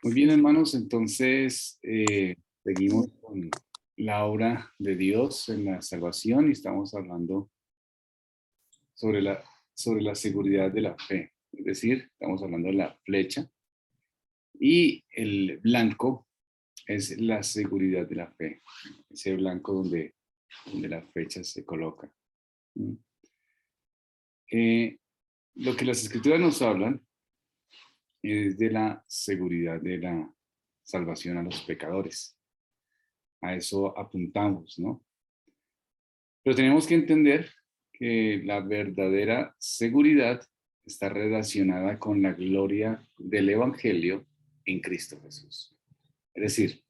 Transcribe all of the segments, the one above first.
Muy bien, hermanos, entonces seguimos con la obra de Dios en la salvación y estamos hablando sobre sobre la seguridad de la fe. Es decir, estamos hablando de la flecha y el blanco es la seguridad de la fe, ese blanco donde la flecha se coloca. ¿Mm? Lo que las escrituras nos hablan es de la seguridad de la salvación a los pecadores. A eso apuntamos, ¿no? Pero tenemos que entender que la verdadera seguridad está relacionada con la gloria del Evangelio en Cristo Jesús. Es decir,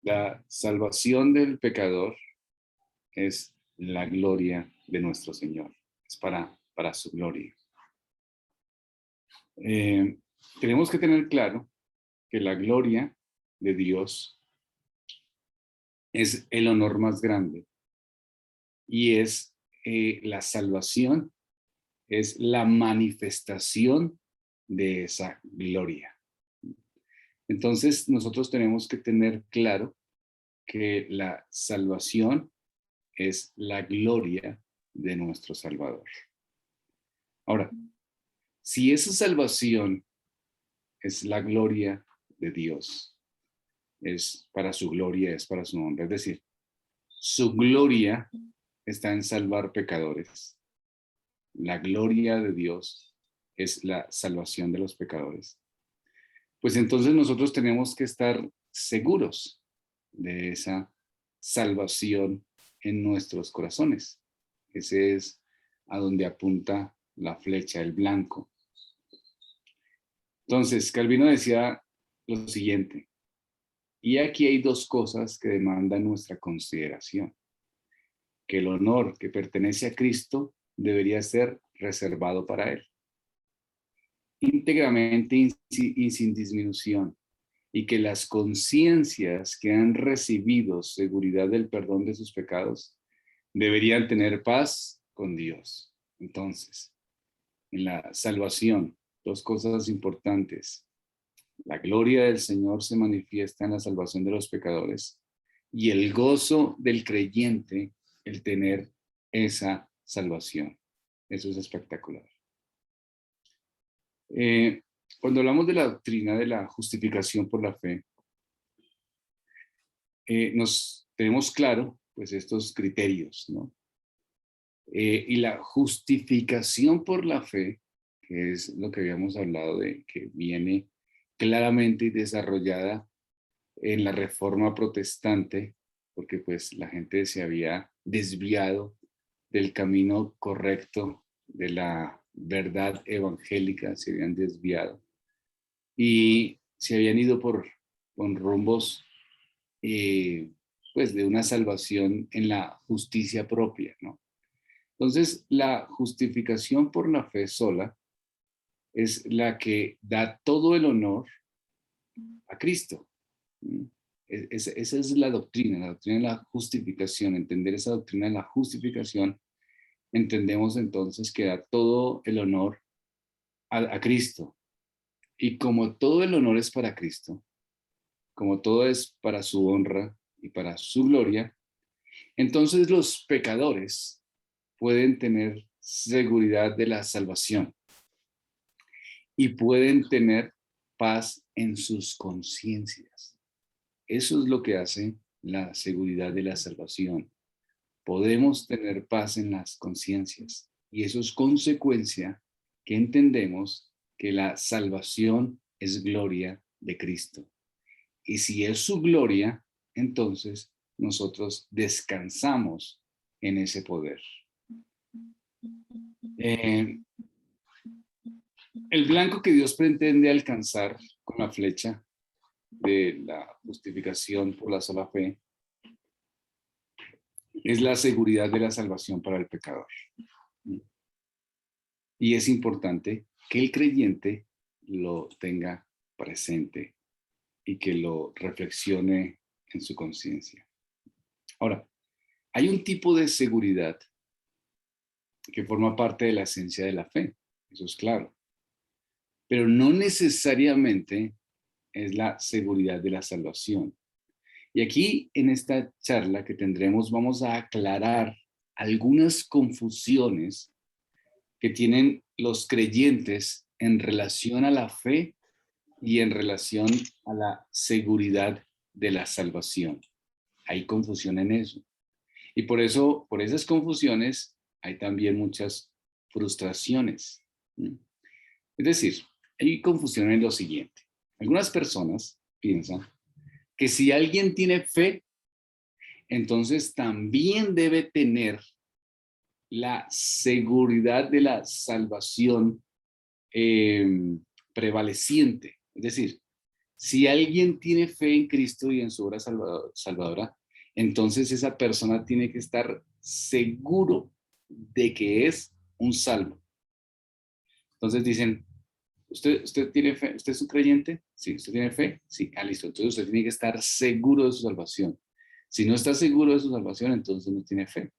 la salvación del pecador es la gloria de nuestro Señor, es para su gloria. Tenemos que tener claro que la gloria de Dios es el honor más grande y es la salvación, es la manifestación de esa gloria. Entonces nosotros tenemos que tener claro que la salvación es la gloria de nuestro Salvador. Ahora, si esa salvación es la gloria de Dios, es para su gloria, es para su honra, es decir, su gloria está en salvar pecadores. La gloria de Dios es la salvación de los pecadores. Pues entonces nosotros tenemos que estar seguros de esa salvación en nuestros corazones. Ese es a donde apunta la flecha, el blanco. Entonces, Calvino decía lo siguiente, y aquí hay dos cosas que demandan nuestra consideración. Que el honor que pertenece a Cristo debería ser reservado para Él, íntegramente y sin disminución, y que las conciencias que han recibido seguridad del perdón de sus pecados deberían tener paz con Dios. Entonces, en la salvación, dos cosas importantes. La gloria del Señor se manifiesta en la salvación de los pecadores y el gozo del creyente, el tener esa salvación. Eso es espectacular. Cuando hablamos de la doctrina de la justificación por la fe, nos tenemos claro pues estos criterios, ¿no? Y la justificación por la fe, que es lo que habíamos hablado de, que viene claramente y desarrollada en la Reforma Protestante, porque pues la gente se había desviado del camino correcto, de la verdad evangélica, se habían desviado y se habían ido con rumbos pues de una salvación en la justicia propia, ¿no? Entonces, la justificación por la fe sola es la que da todo el honor a Cristo. Esa es la doctrina de la justificación. Entender esa doctrina de la justificación, entendemos entonces que da todo el honor a Cristo. Y como todo el honor es para Cristo, como todo es para su honra y para su gloria, entonces los pecadores pueden tener seguridad de la salvación y pueden tener paz en sus conciencias. Eso es lo que hace la seguridad de la salvación. Podemos tener paz en las conciencias y eso es consecuencia que entendemos que la salvación es gloria de Cristo. Y si es su gloria, entonces nosotros descansamos en ese poder. El blanco que Dios pretende alcanzar con la flecha de la justificación por la sola fe es la seguridad de la salvación para el pecador. Y es importante que el creyente lo tenga presente y que lo reflexione en su conciencia. Ahora, hay un tipo de seguridad que forma parte de la esencia de la fe, eso es claro, pero no necesariamente es la seguridad de la salvación. Y aquí en esta charla que tendremos vamos a aclarar algunas confusiones que tienen los creyentes en relación a la fe y en relación a la seguridad de la salvación. Hay confusión en eso. Y por eso, por esas confusiones, hay también muchas frustraciones. Es decir, hay confusión en lo siguiente. Algunas personas piensan que si alguien tiene fe, entonces también debe tener la seguridad de la salvación prevaleciente. Es decir, si alguien tiene fe en Cristo y en su obra salvadora, entonces esa persona tiene que estar seguro de que es un salvo. Entonces dicen, ¿usted tiene fe? ¿Usted es un creyente? Sí. ¿Usted tiene fe? Sí. Ah, listo. Entonces usted tiene que estar seguro de su salvación. Si no está seguro de su salvación, entonces no tiene fe.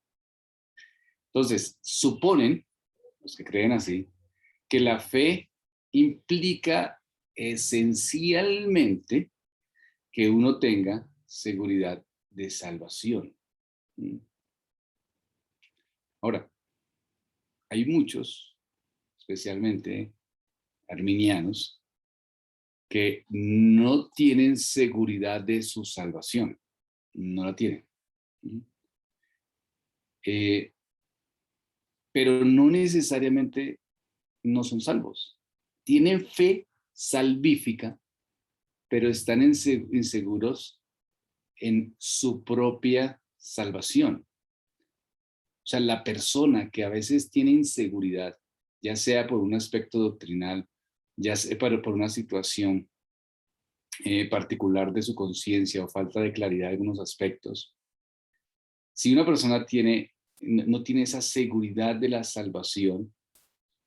Entonces, suponen, los que creen así, que la fe implica esencialmente que uno tenga seguridad de salvación. Ahora, hay muchos, especialmente arminianos, que no tienen seguridad de su salvación. No la tienen. Pero no necesariamente no son salvos. Tienen fe salvífica, pero están inseguros en su propia salvación. O sea, la persona que a veces tiene inseguridad, ya sea por un aspecto doctrinal, ya sea por una situación particular de su conciencia o falta de claridad en algunos aspectos, si una persona no tiene esa seguridad de la salvación,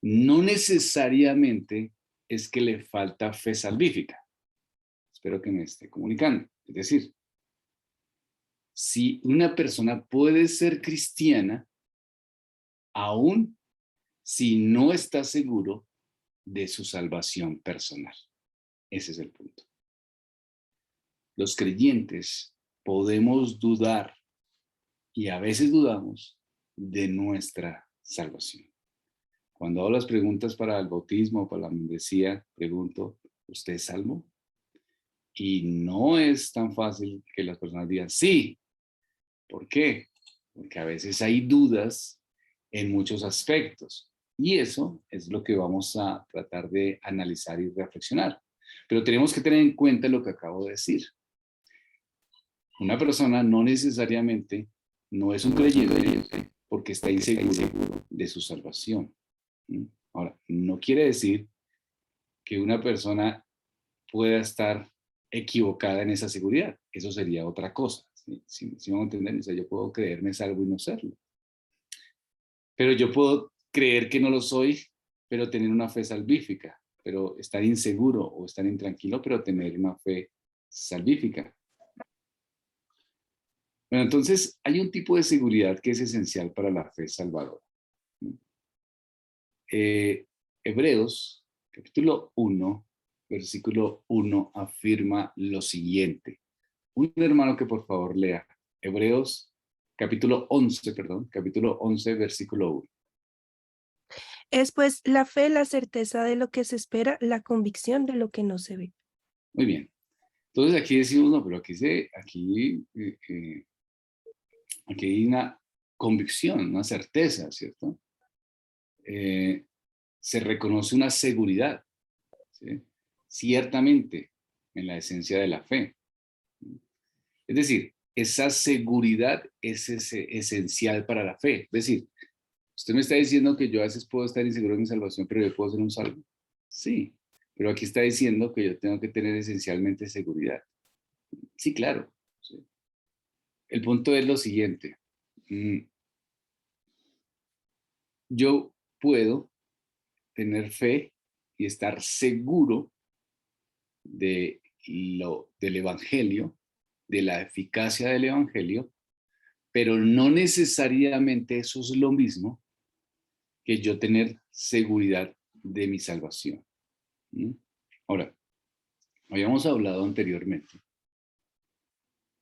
no necesariamente es que le falta fe salvífica. Espero que me esté comunicando. Es decir, si una persona puede ser cristiana, aún si no está seguro de su salvación personal. Ese es el punto. Los creyentes podemos dudar, y a veces dudamos, de nuestra salvación. Cuando hago las preguntas para el bautismo o para la membresía, pregunto, ¿usted es salvo? Y no es tan fácil que las personas digan sí. ¿Por qué? Porque a veces hay dudas en muchos aspectos. Y eso es lo que vamos a tratar de analizar y reflexionar. Pero tenemos que tener en cuenta lo que acabo de decir. Una persona no necesariamente no es un creyente porque está inseguro de su salvación. Ahora, no quiere decir que una persona pueda estar equivocada en esa seguridad. Eso sería otra cosa. ¿Sí me van a entender? O sea, yo puedo creerme salvo y no serlo. Pero yo puedo creer que no lo soy, pero tener una fe salvífica. Pero estar inseguro o estar intranquilo, pero tener una fe salvífica. Bueno, entonces hay un tipo de seguridad que es esencial para la fe salvadora. Hebreos, capítulo 1, versículo 1, afirma lo siguiente. Un hermano que por favor lea. Hebreos, capítulo 11, versículo 1. Es pues la fe, la certeza de lo que se espera, la convicción de lo que no se ve. Muy bien. Entonces aquí decimos, no, pero aquí hay una convicción, una certeza, ¿cierto? Se reconoce una seguridad, ¿sí? Ciertamente, en la esencia de la fe. Es decir, esa seguridad es esencial para la fe. Es decir, usted me está diciendo que yo a veces puedo estar inseguro de mi salvación, pero yo puedo ser un salvo. Sí, pero aquí está diciendo que yo tengo que tener esencialmente seguridad. Sí, claro. Sí. El punto es lo siguiente. Yo puedo tener fe y estar seguro del Evangelio, de la eficacia del Evangelio, pero no necesariamente eso es lo mismo que yo tener seguridad de mi salvación. Ahora, Habíamos hablado anteriormente,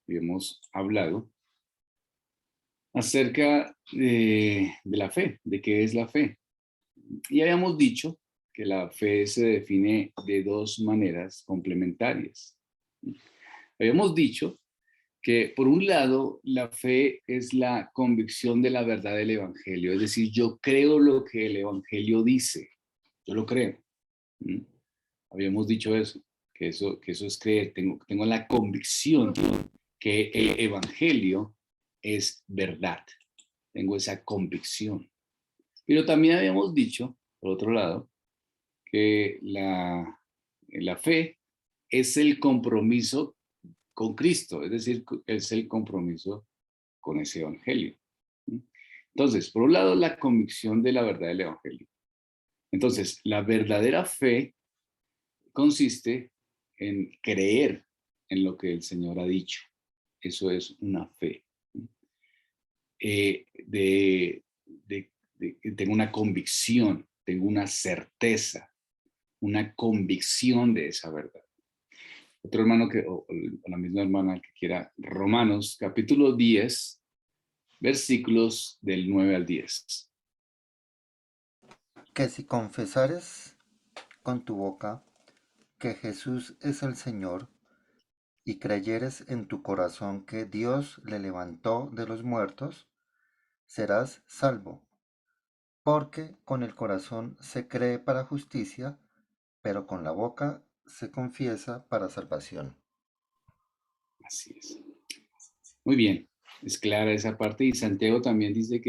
habíamos hablado acerca de la fe, de qué es la fe. Y habíamos dicho que la fe se define de dos maneras complementarias. Habíamos dicho que por un lado la fe es la convicción de la verdad del Evangelio, es decir, yo creo lo que el Evangelio dice, yo lo creo. ¿Mm? Habíamos dicho eso, que eso es creer, tengo la convicción que el Evangelio es verdad, tengo esa convicción. Pero también habíamos dicho, por otro lado, que la fe es el compromiso con Cristo, es decir, es el compromiso con ese evangelio. Entonces, por un lado, la convicción de la verdad del evangelio. Entonces, la verdadera fe consiste en creer en lo que el Señor ha dicho. Eso es una fe. Tengo una convicción, tengo una certeza, una convicción de esa verdad. Otro hermano o la misma hermana que quiera, Romanos capítulo 10, versículos del 9 al 10. Que si confesares con tu boca que Jesús es el Señor, y creyeres en tu corazón que Dios le levantó de los muertos, serás salvo. Porque con el corazón se cree para justicia, pero con la boca se confiesa para salvación. Así es. Muy bien, es clara esa parte. Y Santiago también dice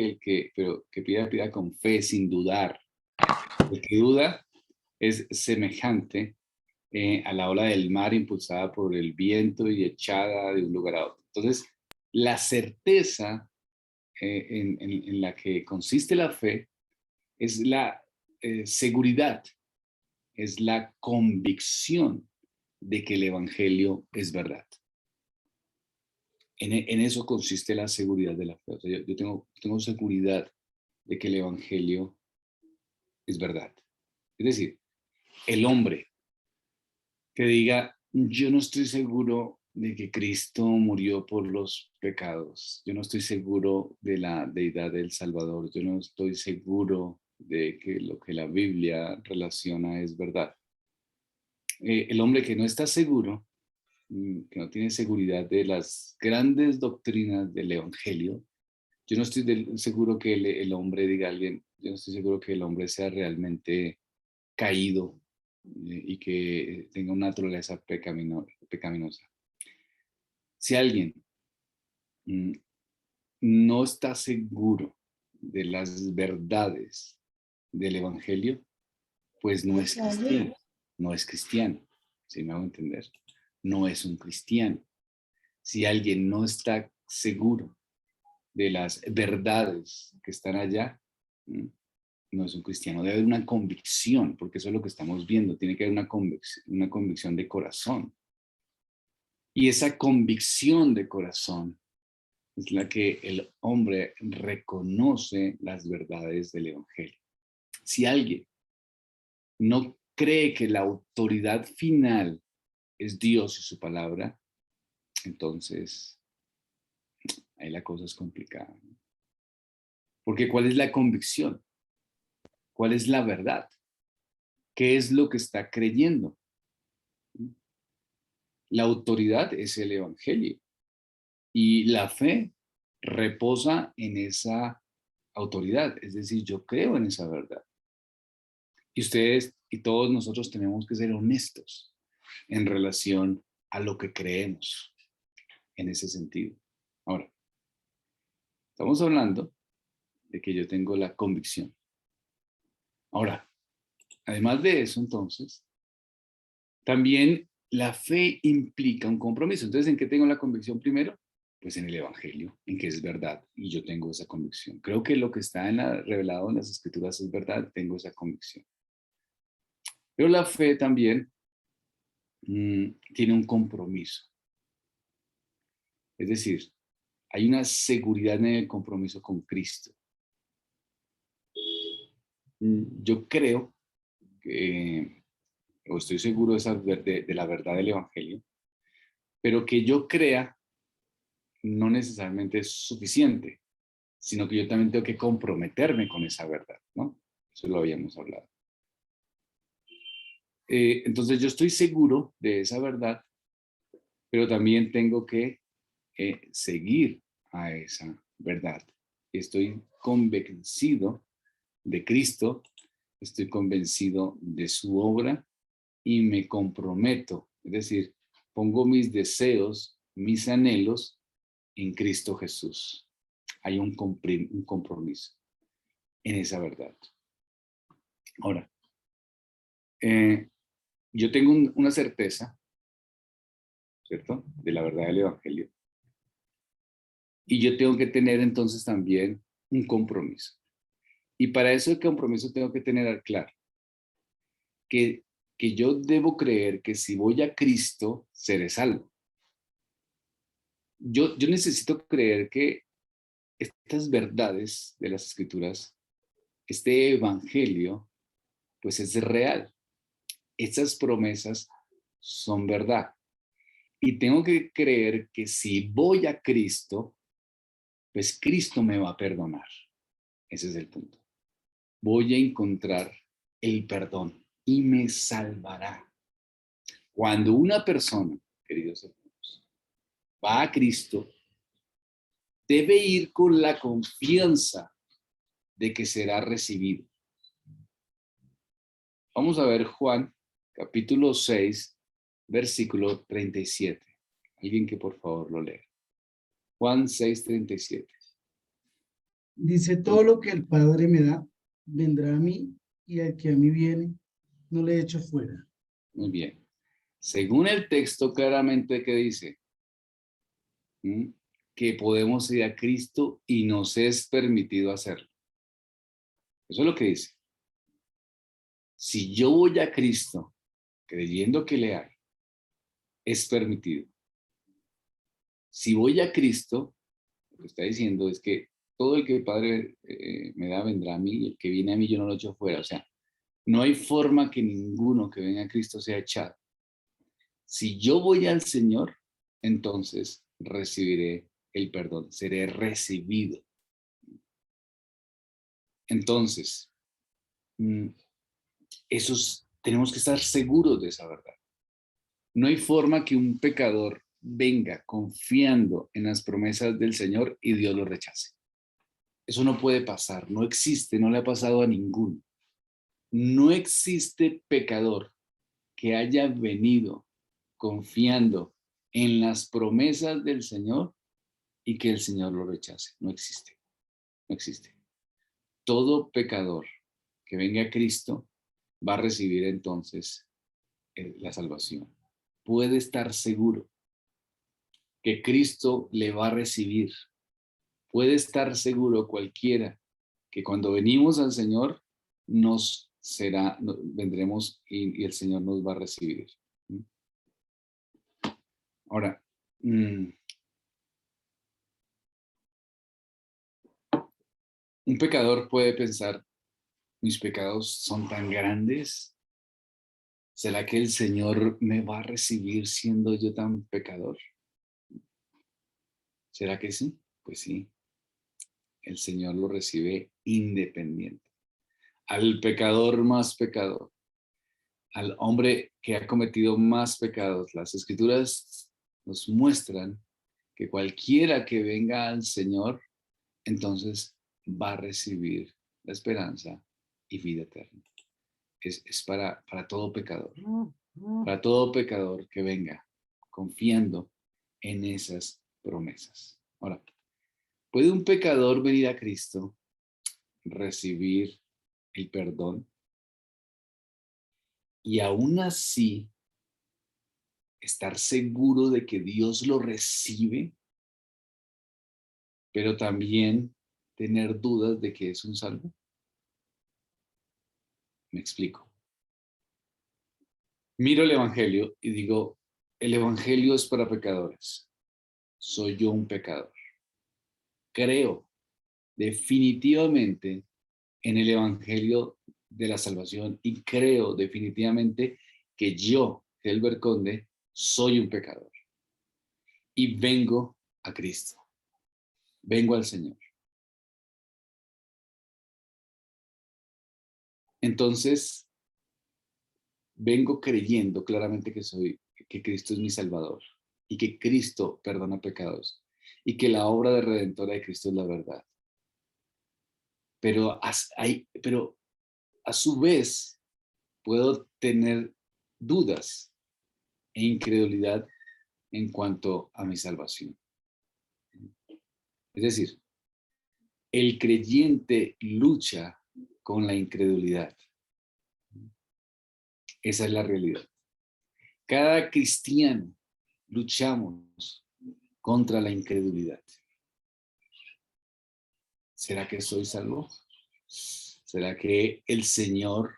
pero que pida con fe, sin dudar. El que duda es semejante a la ola del mar impulsada por el viento y echada de un lugar a otro. Entonces, la certeza en la que consiste la fe es la seguridad, es la convicción de que el Evangelio es verdad. En eso consiste la seguridad de la fe. O sea, yo tengo seguridad de que el Evangelio es verdad. Es decir, el hombre que diga, yo no estoy seguro de que Cristo murió por los pecados, yo no estoy seguro de la deidad del Salvador, yo no estoy seguro de que lo que la Biblia relaciona es verdad. El hombre que no está seguro, que no tiene seguridad de las grandes doctrinas del Evangelio, yo no estoy seguro que el hombre diga a alguien, yo no estoy seguro que el hombre sea realmente caído y que tenga una naturaleza pecaminosa. Si alguien mm, no está seguro de las verdades del Evangelio, pues no es cristiano, no es cristiano, si me hago entender, no es un cristiano. Si alguien no está seguro de las verdades que están allá, no es un cristiano. Debe haber una convicción, porque eso es lo que estamos viendo. Tiene que haber una convicción de corazón. Y esa convicción de corazón es la que el hombre reconoce las verdades del Evangelio. Si alguien no cree que la autoridad final es Dios y su palabra, entonces ahí la cosa es complicada. Porque ¿cuál es la convicción? ¿Cuál es la verdad? ¿Qué es lo que está creyendo? La autoridad es el Evangelio y la fe reposa en esa autoridad, es decir, yo creo en esa verdad. Y ustedes y todos nosotros tenemos que ser honestos en relación a lo que creemos en ese sentido. Ahora, estamos hablando de que yo tengo la convicción. Ahora, además de eso, entonces, también la fe implica un compromiso. Entonces, ¿en qué tengo la convicción primero? Pues en el Evangelio, en que es verdad, y yo tengo esa convicción. Creo que lo que está revelado en las Escrituras es verdad, tengo esa convicción. Pero la fe también tiene un compromiso. Es decir, hay una seguridad en el compromiso con Cristo. Yo creo que o estoy seguro de la verdad del Evangelio, pero que yo crea no necesariamente es suficiente, sino que yo también tengo que comprometerme con esa verdad, ¿no? Eso lo habíamos hablado. Entonces yo estoy seguro de esa verdad, pero también tengo que seguir a esa verdad. Estoy convencido de Cristo, estoy convencido de su obra y me comprometo, es decir, pongo mis deseos, mis anhelos en Cristo Jesús. Hay un compromiso en esa verdad. Ahora, yo tengo una certeza, ¿cierto?, de la verdad del Evangelio. Y yo tengo que tener entonces también un compromiso. Y para eso el compromiso tengo que tener claro que yo debo creer que si voy a Cristo, seré salvo. Yo necesito creer que estas verdades de las Escrituras, este Evangelio, pues es real. Estas promesas son verdad. Y tengo que creer que si voy a Cristo, pues Cristo me va a perdonar. Ese es el punto. Voy a encontrar el perdón y me salvará. Cuando una persona, queridos hermanos, va a Cristo, debe ir con la confianza de que será recibido. Vamos a ver Juan, capítulo 6, versículo 37. Alguien que por favor lo lea. Juan 6, 37. Dice, todo lo que el Padre me da, vendrá a mí, y al que a mí viene, no le echo fuera. Muy bien. Según el texto, claramente que dice que podemos ir a Cristo y nos es permitido hacerlo. Eso es lo que dice. Si yo voy a Cristo creyendo que le hay, es permitido. Si voy a Cristo, lo que está diciendo es que todo el que el Padre me da vendrá a mí, y el que viene a mí yo no lo echo fuera. O sea, no hay forma que ninguno que venga a Cristo sea echado. Si yo voy al Señor, entonces recibiré el perdón, seré recibido. Entonces, tenemos que estar seguros de esa verdad. No hay forma que un pecador venga confiando en las promesas del Señor y Dios lo rechace. Eso no puede pasar, no existe, no le ha pasado a ninguno. No existe pecador que haya venido confiando en las promesas del Señor y que el Señor lo rechace. No existe, no existe. Todo pecador que venga a Cristo va a recibir entonces la salvación. Puede estar seguro que Cristo le va a recibir. Puede estar seguro cualquiera que cuando venimos al Señor vendremos y el Señor nos va a recibir. Ahora, un pecador puede pensar, mis pecados son tan grandes, ¿será que el Señor me va a recibir siendo yo tan pecador? ¿Será que sí? Pues sí, el Señor lo recibe independiente. Al pecador más pecador, al hombre que ha cometido más pecados, las Escrituras nos muestran que cualquiera que venga al Señor, entonces va a recibir la esperanza y vida eterna. Es para todo pecador, que venga confiando en esas promesas. Ahora, ¿puede un pecador venir a Cristo, recibir el perdón y aún así estar seguro de que Dios lo recibe, pero también tener dudas de que es un salvo? Me explico. Miro el Evangelio y digo, el Evangelio es para pecadores. Soy yo un pecador. Creo definitivamente en el Evangelio de la salvación y creo definitivamente que yo, Helber Conde, soy un pecador y vengo a Cristo, vengo al Señor. Entonces, vengo creyendo claramente que Cristo es mi Salvador y que Cristo perdona pecados y que la obra de redentora de Cristo es la verdad. Pero a su vez puedo tener dudas e incredulidad en cuanto a mi salvación. Es decir, el creyente lucha con la incredulidad. Esa es la realidad. Cada cristiano luchamos contra la incredulidad. ¿Será que soy salvo? ¿Será que el Señor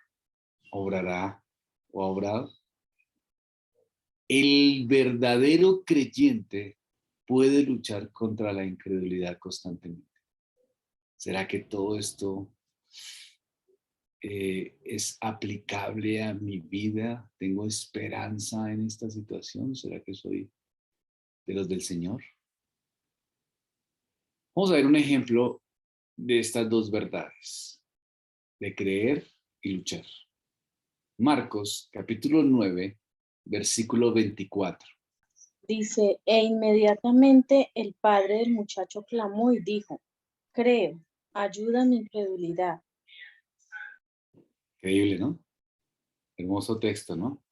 obrará o ha obrado? El verdadero creyente puede luchar contra la incredulidad constantemente. ¿Será que todo esto es aplicable a mi vida? ¿Tengo esperanza en esta situación? ¿Será que soy de los del Señor? Vamos a ver un ejemplo de estas dos verdades, de creer y luchar. Marcos, capítulo 9, versículo 24. Dice, e inmediatamente el padre del muchacho clamó y dijo, creo, ayuda a mi incredulidad. Increíble, ¿no? Hermoso texto, ¿no?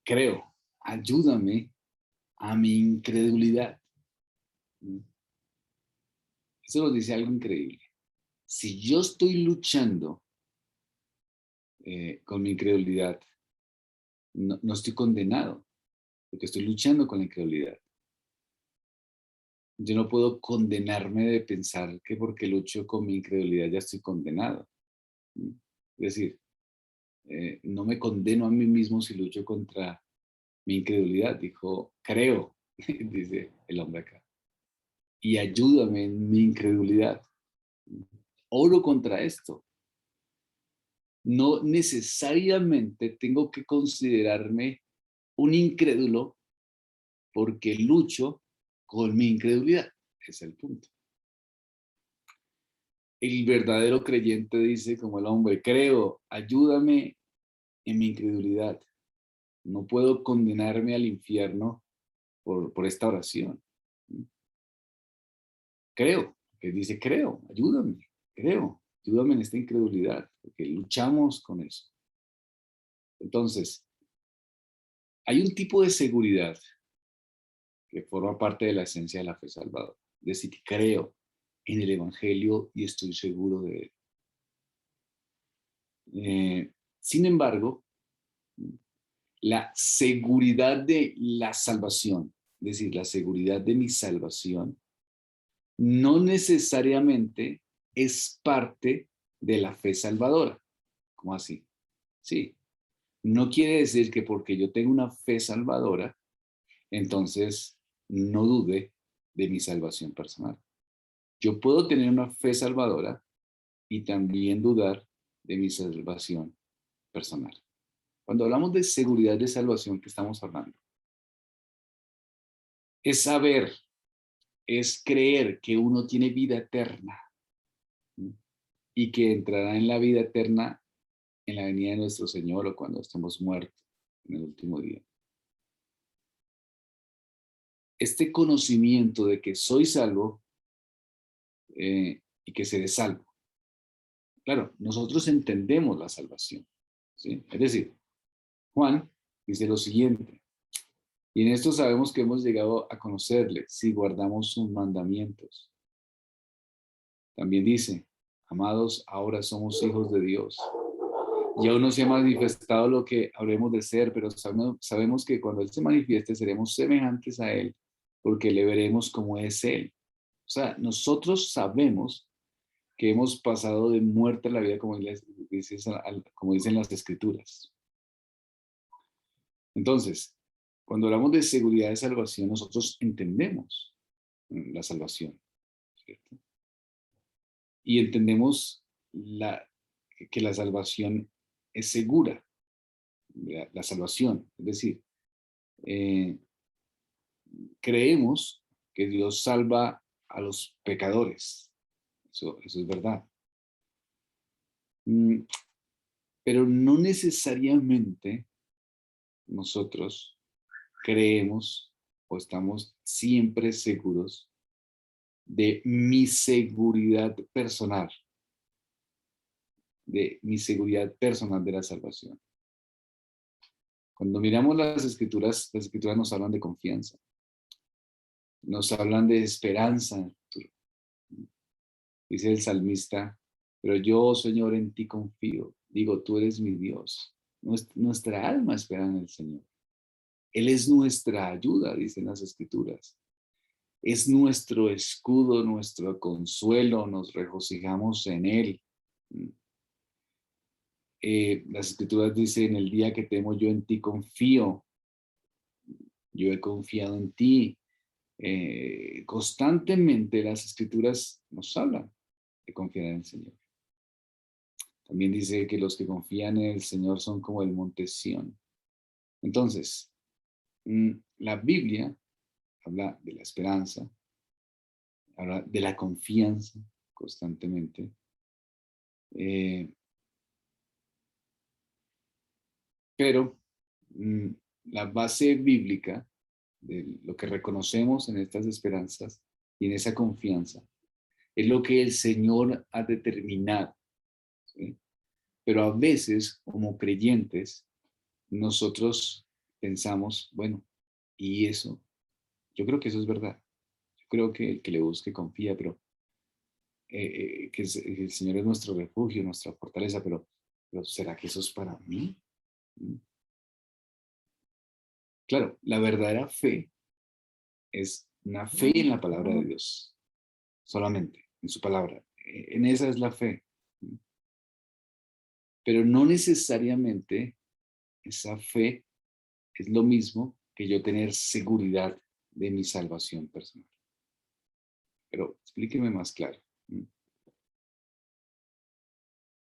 Creo, ayúdame a mi incredulidad. Eso nos dice algo increíble. Si yo estoy luchando con mi incredulidad, no estoy condenado, porque estoy luchando con la incredulidad. Yo no puedo condenarme de pensar que porque lucho con mi incredulidad ya estoy condenado. Es decir, no me condeno a mí mismo si lucho contra mi incredulidad. Dijo, creo, dice el hombre acá. Y ayúdame en mi incredulidad. Oro contra esto. No necesariamente tengo que considerarme un incrédulo porque lucho con mi incredulidad. Ese es el punto. El verdadero creyente dice como el hombre, creo, ayúdame en mi incredulidad. No puedo condenarme al infierno por esta oración. Creo, que dice, creo, ayúdame en esta incredulidad, porque luchamos con eso. Entonces, hay un tipo de seguridad que forma parte de la esencia de la fe salvadora. Es decir, creo en el Evangelio y estoy seguro de él. Sin embargo, la seguridad de la salvación, es decir, la seguridad de mi salvación, no necesariamente es parte de la fe salvadora. ¿Cómo así? Sí. No quiere decir que porque yo tengo una fe salvadora, entonces no dude de mi salvación personal. Yo puedo tener una fe salvadora y también dudar de mi salvación personal. Cuando hablamos de seguridad de salvación, ¿qué estamos hablando? Es saber, es creer que uno tiene vida eterna, ¿sí? Y que entrará en la vida eterna en la venida de nuestro Señor o cuando estemos muertos en el último día. Este conocimiento de que soy salvo y que seré salvo. Claro, nosotros entendemos la salvación, ¿sí? Es decir, Juan dice lo siguiente, y en esto sabemos que hemos llegado a conocerle si guardamos sus mandamientos. También dice, amados, ahora somos hijos de Dios. Y aún no se ha manifestado lo que habremos de ser, pero sabemos que cuando Él se manifieste seremos semejantes a Él, porque le veremos como es Él. O sea, nosotros sabemos que hemos pasado de muerte a la vida, como dicen las Escrituras. Entonces, cuando hablamos de seguridad de salvación, nosotros entendemos la salvación, ¿cierto? Y entendemos que la salvación es segura, la salvación. Es decir, creemos que Dios salva a los pecadores. Eso es verdad. Pero no necesariamente nosotros creemos o estamos siempre seguros de mi seguridad personal, de la salvación. Cuando miramos las escrituras nos hablan de confianza, nos hablan de esperanza en el futuro. Dice el salmista, pero yo, Señor, en ti confío. Digo, tú eres mi Dios. Nuestra alma espera en el Señor. Él es nuestra ayuda, dicen las escrituras. Es nuestro escudo, nuestro consuelo, nos regocijamos en Él. Las escrituras dicen, en el día que temo yo en ti confío. Yo he confiado en ti. Constantemente las escrituras nos hablan de confiar en el Señor. También dice que los que confían en el Señor son como el monte Sión. Entonces, la Biblia habla de la esperanza, habla de la confianza constantemente. Pero la base bíblica de lo que reconocemos en estas esperanzas y en esa confianza es lo que el Señor ha determinado, ¿sí? Pero a veces, como creyentes, nosotros pensamos, bueno, y eso, yo creo que eso es verdad. Yo creo que el que le busque confía, pero que el Señor es nuestro refugio, nuestra fortaleza, pero ¿será que eso es para mí? Claro, la verdadera fe es una fe en la palabra de Dios, solamente, en su palabra. En esa es la fe. Pero no necesariamente esa fe es lo mismo que yo tener seguridad de mi salvación personal. Pero explíqueme más claro.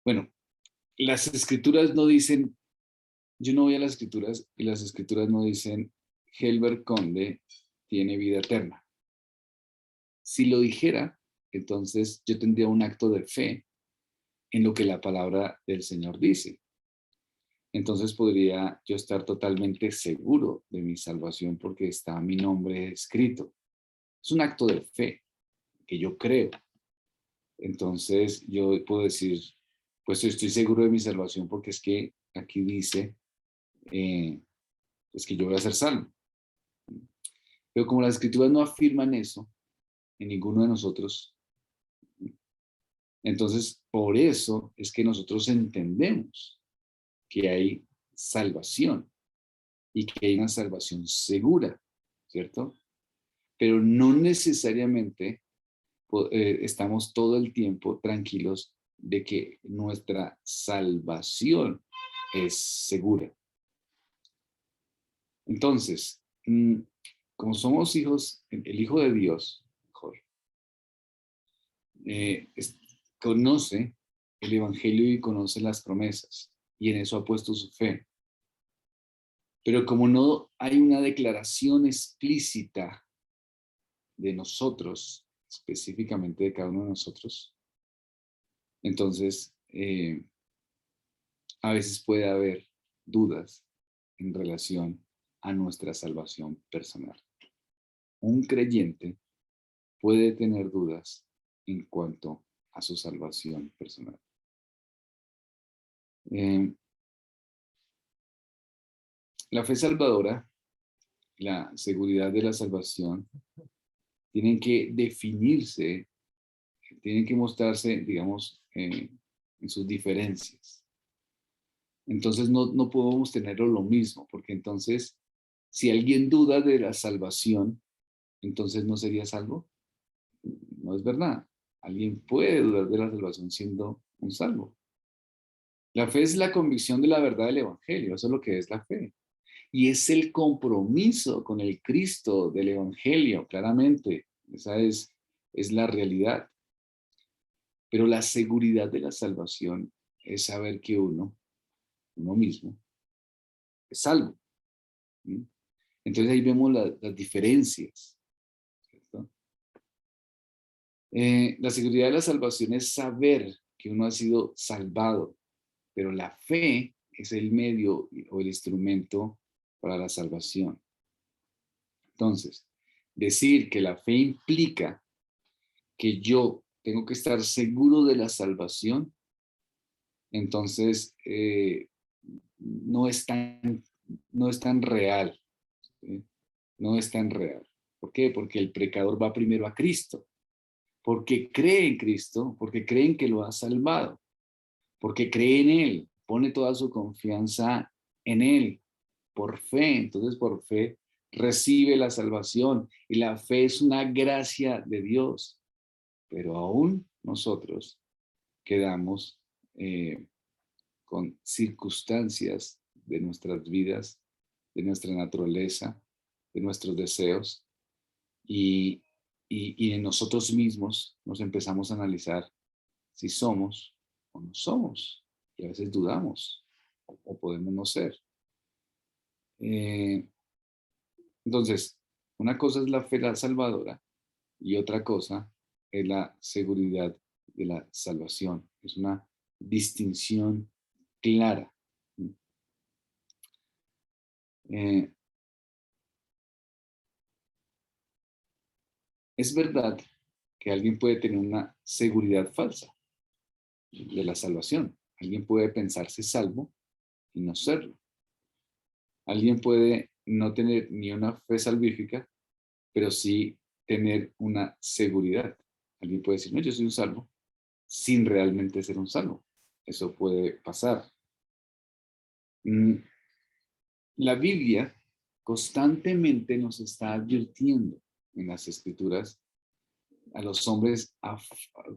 Bueno, las escrituras no dicen, yo no voy a las escrituras y las escrituras no dicen, Helber Conde tiene vida eterna. Si lo dijera, entonces yo tendría un acto de fe en lo que la palabra del Señor dice. Entonces podría yo estar totalmente seguro de mi salvación porque está mi nombre escrito. Es un acto de fe que yo creo. Entonces yo puedo decir, pues estoy seguro de mi salvación porque es que aquí dice pues que yo voy a ser salvo. Pero como las escrituras no afirman eso en ninguno de nosotros, entonces por eso es que nosotros entendemos que hay salvación y que hay una salvación segura, ¿cierto? Pero no necesariamente estamos todo el tiempo tranquilos de que nuestra salvación es segura. Entonces, como somos hijos, el Hijo de Dios, mejor, conoce el Evangelio y conoce las promesas, y en eso ha puesto su fe. Pero como no hay una declaración explícita de nosotros, específicamente de cada uno de nosotros, entonces a veces puede haber dudas en relación a nuestra salvación personal. Un creyente puede tener dudas en cuanto a su salvación personal. La fe salvadora, la seguridad de la salvación, tienen que definirse, tienen que mostrarse, digamos, en sus diferencias. Entonces no podemos tenerlo lo mismo, porque entonces, si alguien duda de la salvación, entonces no sería salvo. No es verdad. Alguien puede dudar de la salvación siendo un salvo. La fe es la convicción de la verdad del Evangelio, eso es lo que es la fe. Y es el compromiso con el Cristo del Evangelio, claramente. Esa es la realidad. Pero la seguridad de la salvación es saber que uno uno mismo, es salvo. ¿Mm? Entonces ahí vemos las diferencias, ¿cierto? La seguridad de la salvación es saber que uno ha sido salvado, pero la fe es el medio o el instrumento para la salvación. Entonces, decir que la fe implica que yo tengo que estar seguro de la salvación, entonces no es tan real. ¿Sí? No es tan real. ¿Por qué? Porque el pecador va primero a Cristo, porque cree en Cristo, porque creen que lo ha salvado, porque cree en Él, pone toda su confianza en Él, por fe. Entonces, por fe recibe la salvación y la fe es una gracia de Dios, pero aún nosotros quedamos con circunstancias de nuestras vidas, de nuestra naturaleza, de nuestros deseos, y en nosotros mismos nos empezamos a analizar si somos o no somos, y a veces dudamos o podemos no ser. Entonces, una cosa es la fe salvadora y otra cosa es la seguridad de la salvación. Es una distinción clara. Es verdad que alguien puede tener una seguridad falsa de la salvación. Alguien puede pensarse salvo y no serlo. Alguien puede no tener ni una fe salvífica, pero sí tener una seguridad. Alguien puede decir, no, yo soy un salvo, sin realmente ser un salvo. Eso puede pasar. La Biblia constantemente nos está advirtiendo en las Escrituras a los hombres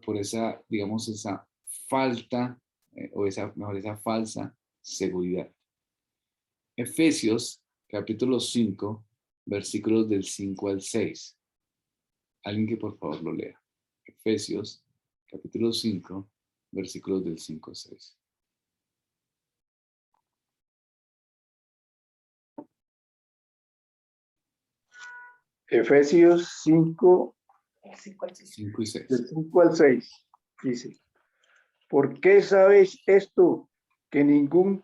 por esa, digamos, esa falta o esa falsa seguridad. Efesios capítulo 5, versículos del 5 al 6. Alguien que por favor lo lea. Efesios capítulo 5, versículos del 5 al 6. Efesios 5, 5 y 6. del 5 al 6, dice, ¿por qué sabéis esto? Que ningún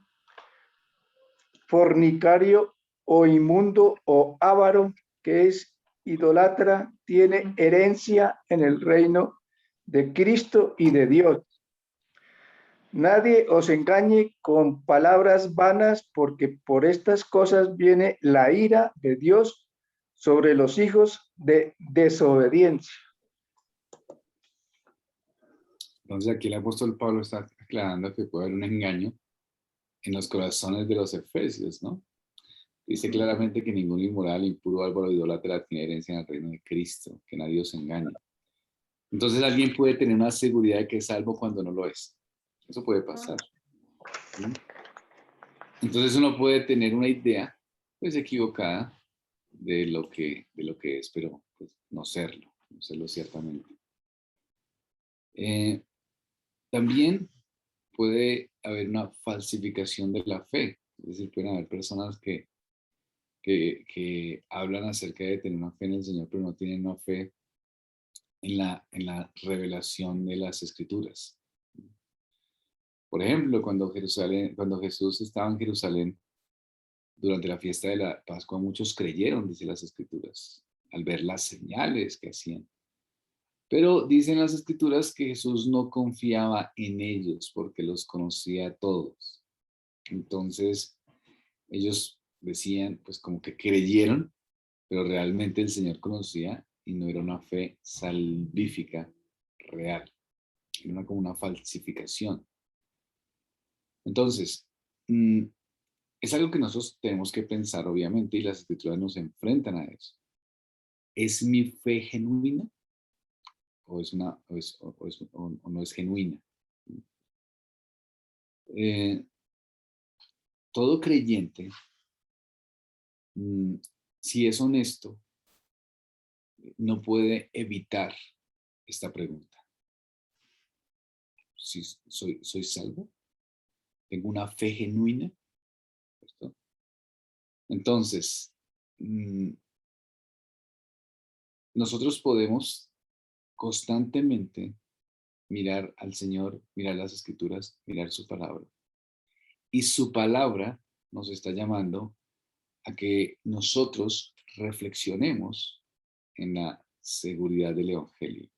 fornicario o inmundo o avaro que es idólatra tiene herencia en el reino de Cristo y de Dios. Nadie os engañe con palabras vanas, porque por estas cosas viene la ira de Dios sobre los hijos de desobediencia. Entonces aquí el apóstol Pablo está aclarando que puede haber un engaño en los corazones de los efesios, ¿no? Dice claramente que ningún inmoral, impuro, bárbaro, idólatra tiene herencia en el reino de Cristo, que nadie os engañe. Entonces alguien puede tener una seguridad de que es salvo cuando no lo es. Eso puede pasar. ¿Sí? Entonces uno puede tener una idea, pues, equivocada de lo que es, pero pues, no serlo ciertamente. También puede haber una falsificación de la fe. Es decir, pueden haber personas que hablan acerca de tener una fe en el Señor, pero no tienen una fe en la revelación de las Escrituras. Por ejemplo, cuando Jesús estaba en Jerusalén, durante la fiesta de la Pascua, muchos creyeron, dice las Escrituras, al ver las señales que hacían. Pero dicen las Escrituras que Jesús no confiaba en ellos porque los conocía a todos. Entonces, ellos decían, pues como que creyeron, pero realmente el Señor conocía y no era una fe salvífica real. Era como una falsificación. Entonces, es algo que nosotros tenemos que pensar, obviamente, y las Escrituras nos enfrentan a eso. ¿Es mi fe genuina? ¿O no es genuina? Todo creyente, si es honesto, no puede evitar esta pregunta. ¿Sí, soy salvo? tengo una fe genuina, ¿cierto? Entonces, nosotros podemos constantemente mirar al Señor, mirar las Escrituras, mirar su palabra. Y su palabra nos está llamando a que nosotros reflexionemos en la seguridad del Evangelio.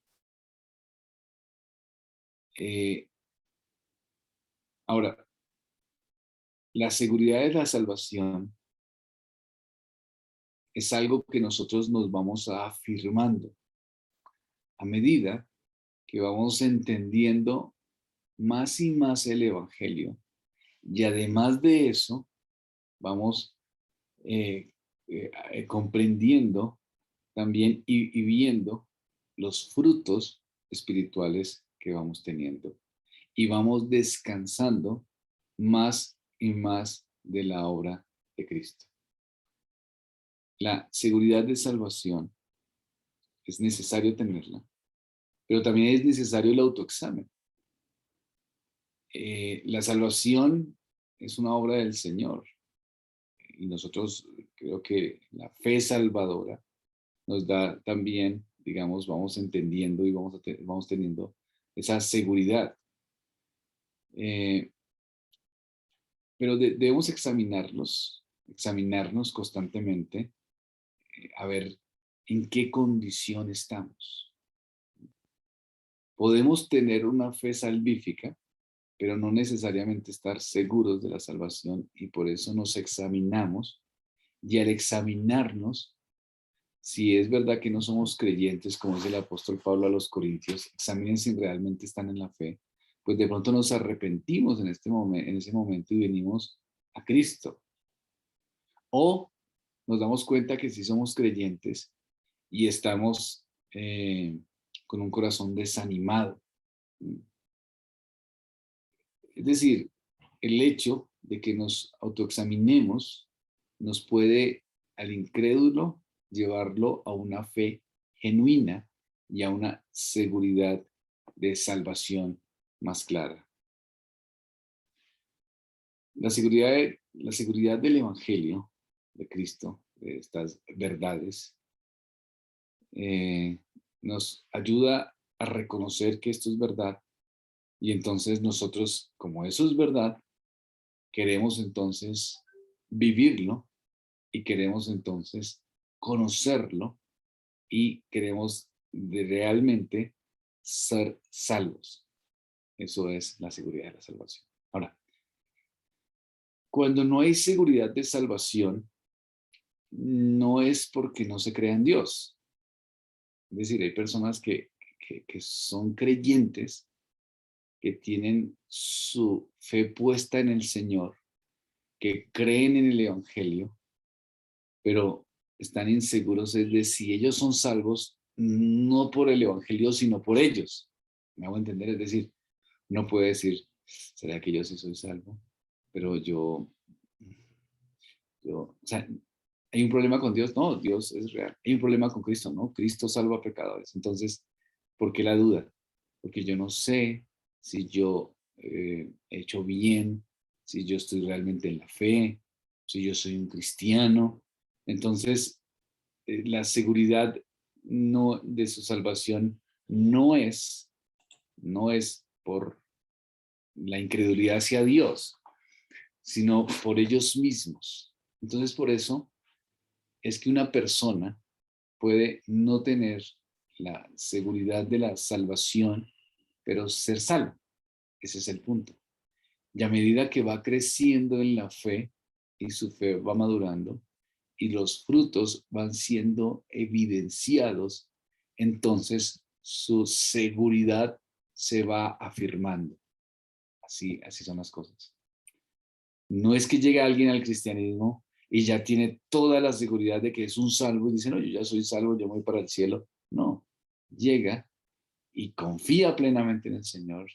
Ahora, la seguridad de la salvación es algo que nosotros nos vamos afirmando a medida que vamos entendiendo más y más el Evangelio. Y además de eso, vamos comprendiendo también y viendo los frutos espirituales que vamos teniendo. Y vamos descansando más y más de la obra de Cristo. La seguridad de salvación es necesario tenerla, pero también es necesario el autoexamen. La salvación es una obra del Señor y nosotros creo que la fe salvadora nos da también, digamos, vamos entendiendo y vamos teniendo esa seguridad. Pero debemos examinarnos constantemente, a ver en qué condición estamos. Podemos tener una fe salvífica, pero no necesariamente estar seguros de la salvación, y por eso nos examinamos, y al examinarnos, si es verdad que no somos creyentes, como dice el apóstol Pablo a los Corintios, examinen si realmente están en la fe, pues de pronto nos arrepentimos en ese momento y venimos a Cristo. O nos damos cuenta que sí somos creyentes y estamos con un corazón desanimado. Es decir, el hecho de que nos autoexaminemos nos puede al incrédulo llevarlo a una fe genuina y a una seguridad de salvación más clara. La seguridad del Evangelio de Cristo, de estas verdades, nos ayuda a reconocer que esto es verdad, y entonces nosotros, como eso es verdad, queremos entonces vivirlo y queremos entonces conocerlo y queremos realmente ser salvos. Eso es la seguridad de la salvación. Ahora, cuando no hay seguridad de salvación, no es porque no se crea en Dios. Es decir, hay personas que son creyentes, que tienen su fe puesta en el Señor, que creen en el Evangelio, pero están inseguros de si ellos son salvos, no por el Evangelio, sino por ellos. ¿Me hago entender? Es decir, no puede decir, ¿será que yo sí soy salvo? Pero o sea, ¿hay un problema con Dios? No, Dios es real. ¿Hay un problema con Cristo? No, Cristo salva a pecadores. Entonces, ¿por qué la duda? Porque yo no sé si yo he hecho bien, si yo estoy realmente en la fe, si yo soy un cristiano. Entonces, la seguridad de su salvación no es por la incredulidad hacia Dios, sino por ellos mismos. Entonces, por eso es que una persona puede no tener la seguridad de la salvación, pero ser salvo. Ese es el punto. Y a medida que va creciendo en la fe y su fe va madurando y los frutos van siendo evidenciados, entonces su seguridad se va afirmando. Así son las cosas. No es que llegue alguien al cristianismo y ya tiene toda la seguridad de que es un salvo y dice, no, yo ya soy salvo, yo voy para el cielo. No, llega y confía plenamente en el Señor,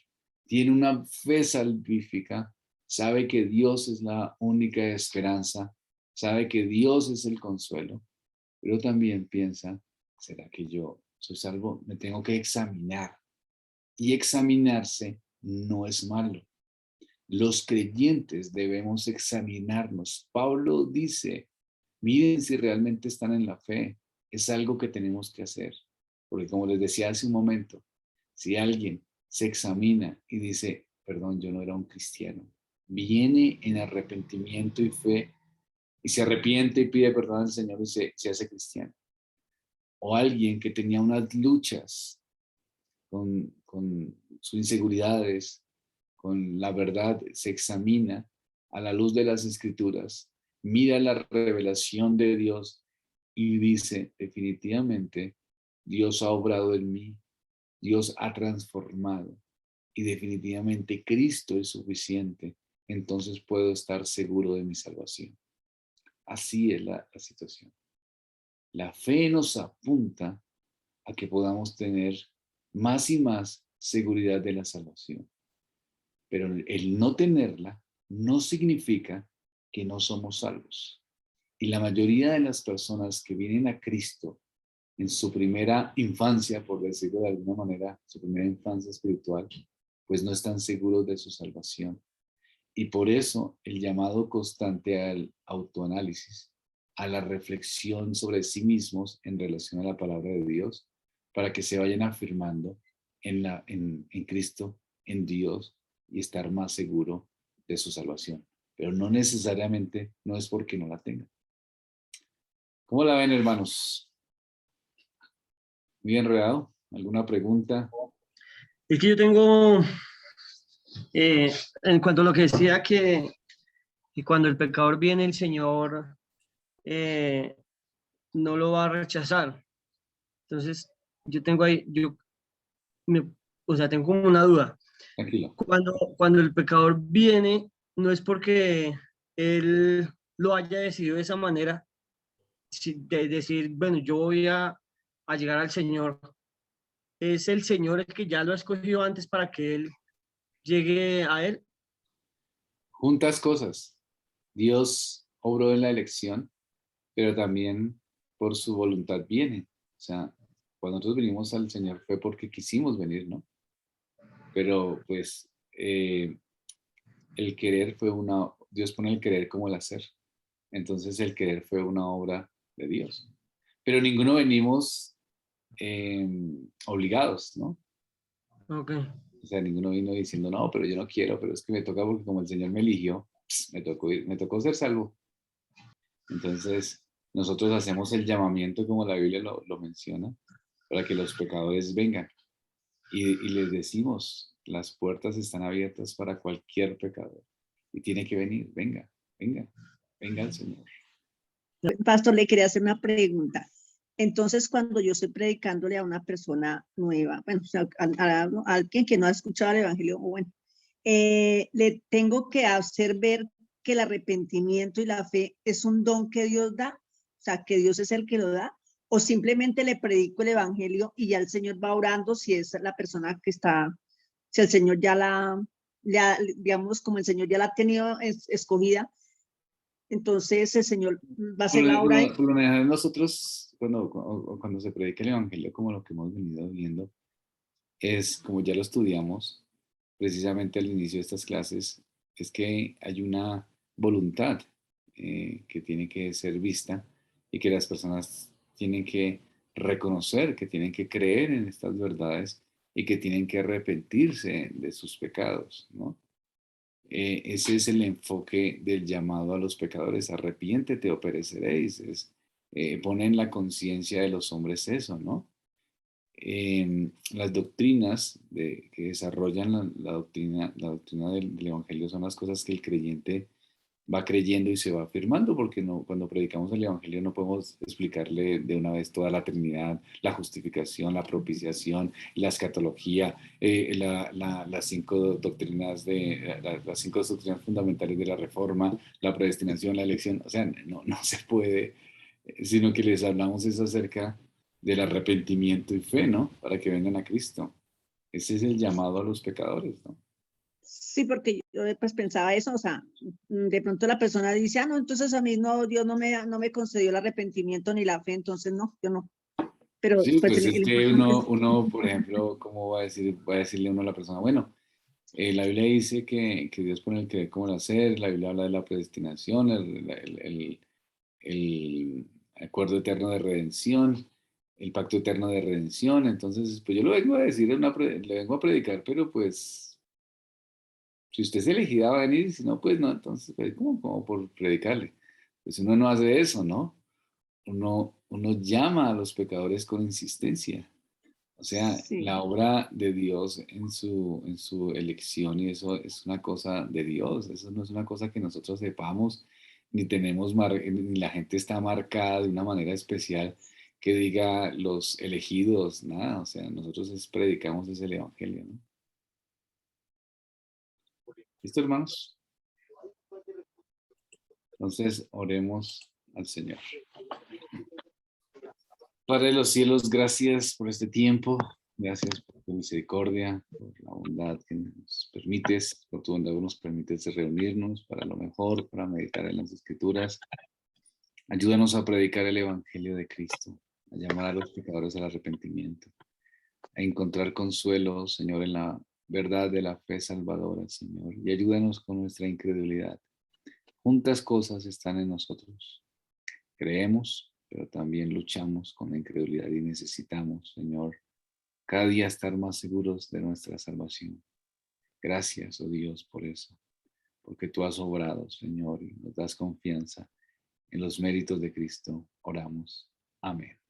tiene una fe salvífica, sabe que Dios es la única esperanza, sabe que Dios es el consuelo, pero también piensa, ¿será que yo soy salvo? Me tengo que examinar. Y examinarse no es malo. Los creyentes debemos examinarnos. Pablo dice, miren si realmente están en la fe. Es algo que tenemos que hacer. Porque como les decía hace un momento, si alguien se examina y dice, perdón, yo no era un cristiano, viene en arrepentimiento y fe y se arrepiente y pide perdón al Señor y se hace cristiano. O alguien que tenía unas luchas con sus inseguridades, con la verdad, se examina a la luz de las Escrituras, mira la revelación de Dios y dice, definitivamente, Dios ha obrado en mí, Dios ha transformado y definitivamente Cristo es suficiente, entonces puedo estar seguro de mi salvación. Así es la situación. La fe nos apunta a que podamos tener más y más seguridad de la salvación. Pero el no tenerla no significa que no somos salvos. Y la mayoría de las personas que vienen a Cristo en su primera infancia, por decirlo de alguna manera, su primera infancia espiritual, pues no están seguros de su salvación. Y por eso el llamado constante al autoanálisis, a la reflexión sobre sí mismos en relación a la palabra de Dios, para que se vayan afirmando en Cristo, en Dios, y estar más seguro de su salvación. Pero no necesariamente, no es porque no la tengan. ¿Cómo la ven, hermanos? ¿Muy enredado? ¿Alguna pregunta? Es que yo tengo, en cuanto a lo que decía, que cuando el pecador viene, el Señor no lo va a rechazar. Entonces, yo tengo ahí, o sea, tengo como una duda. Tranquilo. Cuando el pecador viene, no es porque él lo haya decidido de esa manera, de decir, bueno, yo voy a llegar al Señor. Es el Señor el que ya lo ha escogido antes para que él llegue a él. Juntas cosas. Dios obró en la elección, pero también por su voluntad viene. O sea, cuando nosotros venimos al Señor fue porque quisimos venir, ¿no? Pero pues el querer fue Dios pone el querer como el hacer. Entonces el querer fue una obra de Dios. Pero ninguno venimos obligados, ¿no? Ok. O sea, ninguno vino diciendo, no, pero yo no quiero, pero es que me toca porque como el Señor me eligió, me tocó ser salvo. Entonces, nosotros hacemos el llamamiento, como la Biblia lo menciona, para que los pecadores vengan. Y les decimos, las puertas están abiertas para cualquier pecador. Y tiene que venir, venga, venga, venga el Señor. Pastor, le quería hacer una pregunta. Entonces, cuando yo estoy predicándole a una persona nueva, bueno, o sea, a alguien que no ha escuchado el Evangelio, bueno, le tengo que hacer ver que el arrepentimiento y la fe es un don que Dios da, o sea, que Dios es el que lo da, o simplemente le predico el Evangelio y ya el Señor va orando si es la persona que está, si el Señor ya digamos, como el Señor ya la ha tenido escogida, entonces el Señor va a hacer la obra. Por lo general nosotros, cuando se predica el Evangelio, como lo que hemos venido viendo, es, como ya lo estudiamos, precisamente al inicio de estas clases, es que hay una voluntad que tiene que ser vista y que las personas tienen que reconocer, que tienen que creer en estas verdades y que tienen que arrepentirse de sus pecados, ¿no? Ese es el enfoque del llamado a los pecadores, arrepiéntete o pereceréis, pone en la conciencia de los hombres eso, ¿no? Las doctrinas que desarrollan la doctrina del Evangelio son las cosas que el creyente va creyendo y se va afirmando, porque cuando predicamos el Evangelio no podemos explicarle de una vez toda la Trinidad, la justificación, la propiciación, la escatología, las cinco doctrinas las cinco doctrinas fundamentales de la Reforma, la predestinación, la elección. O sea, no se puede, sino que les hablamos es acerca del arrepentimiento y fe, ¿no? Para que vengan a Cristo. Ese es el llamado a los pecadores, ¿no? Sí, porque yo pues pensaba eso, o sea, de pronto la persona dice, no, entonces a mí no, Dios no me concedió el arrepentimiento ni la fe, entonces no, yo no. Pero Sí, pues pues es que uno, por ejemplo, ¿cómo va a decirle uno a la persona? Bueno, La Biblia dice que Dios pone el querer como el hacer, la Biblia habla de la predestinación, el acuerdo eterno de redención, el pacto eterno de redención. Entonces, pues yo lo vengo a decir, le vengo a predicar, pero pues si usted es elegida va a venir, y si no, pues no, entonces, pues, como por predicarle. Pues uno no hace eso, ¿no? Uno llama a los pecadores con insistencia. O sea, Sí, la obra de Dios en su elección, y eso es una cosa de Dios, eso no es una cosa que nosotros sepamos, ni ni la gente está marcada de una manera especial que diga los elegidos, nada, o sea, nosotros predicamos es el Evangelio, ¿no? ¿Listo, hermanos? Entonces, oremos al Señor. Padre de los cielos, gracias por este tiempo, gracias por tu misericordia, por la bondad que nos permites, por tu bondad que nos permites reunirnos para lo mejor, para meditar en las Escrituras. Ayúdanos a predicar el Evangelio de Cristo, a llamar a los pecadores al arrepentimiento, a encontrar consuelo, Señor, en la verdad de la fe salvadora, Señor, y ayúdanos con nuestra incredulidad. Juntas cosas están en nosotros. Creemos, pero también luchamos con la incredulidad y necesitamos, Señor, cada día estar más seguros de nuestra salvación. Gracias, oh Dios, por eso, porque tú has obrado, Señor, y nos das confianza en los méritos de Cristo. Oramos. Amén.